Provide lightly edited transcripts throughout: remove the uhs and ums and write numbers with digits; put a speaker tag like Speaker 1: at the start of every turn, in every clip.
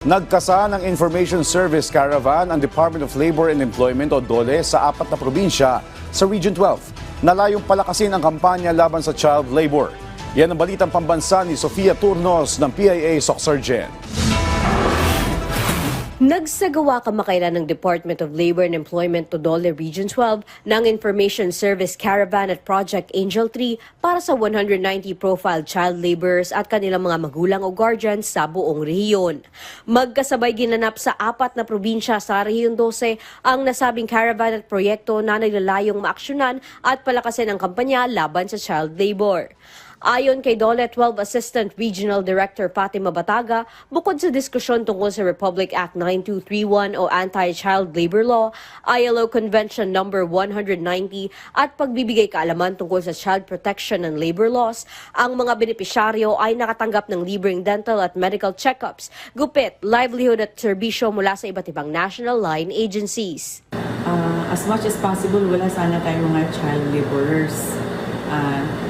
Speaker 1: Nagkasa ng Information Service Caravan ang Department of Labor and Employment o DOLE sa 4 na probinsya sa Region 12 na layong palakasin ang kampanya laban sa child labor. Yan ang balitang pambansa ni Sofia Turnos ng PIA SOCSargen.
Speaker 2: Nagsagawa kamakailan ng Department of Labor and Employment to DOLE Region 12 ng Information Service Caravan at Project Angel 3 para sa 190 profiled child laborers at kanilang mga magulang o guardians sa buong rehiyon. Magkasabay ginanap sa 4 na probinsya sa Rehiyon 12 ang nasabing caravan at proyekto na naglalayong maaksyonan at palakasin ang kampanya laban sa child labor. Ayon kay DOLE 12 Assistant Regional Director Fatima Bataga, bukod sa diskusyon tungkol sa Republic Act 9231 o Anti-Child Labor Law, ILO Convention No. 190 at pagbibigay kaalaman tungkol sa child protection and labor laws, ang mga benepisyaryo ay nakatanggap ng libreng dental at medical checkups, gupit, livelihood at serbisyo mula sa iba't ibang national line agencies.
Speaker 3: As much as possible, wala sana tayong mga child laborers.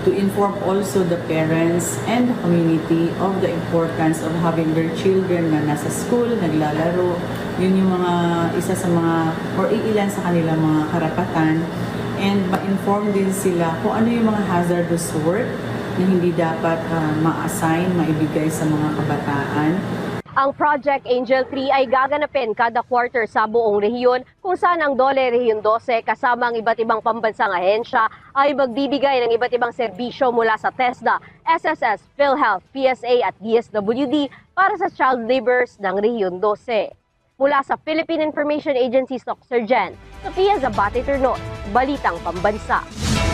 Speaker 3: To inform also the parents and the community of the importance of having their children na nasa school, naglalaro. Yun yung mga isa sa mga or iilan sa kanilang mga karapatan. And ma-inform din sila kung ano yung mga hazardous work na hindi dapat ma-assign, maibigay sa mga kabataan.
Speaker 2: Ang Project Angel 3 ay gaganapin kada quarter sa buong rehiyon kung saan ang DOLE Rehiyon 12 kasama ang iba't ibang pambansang ahensya ay magbibigay ng iba't ibang serbisyo mula sa TESDA, SSS, PhilHealth, PSA at DSWD para sa child laborers ng Rehiyon 12. Mula sa Philippine Information Agency SOCSargen, Sofia Zabate Turnos, Balitang Pambansa.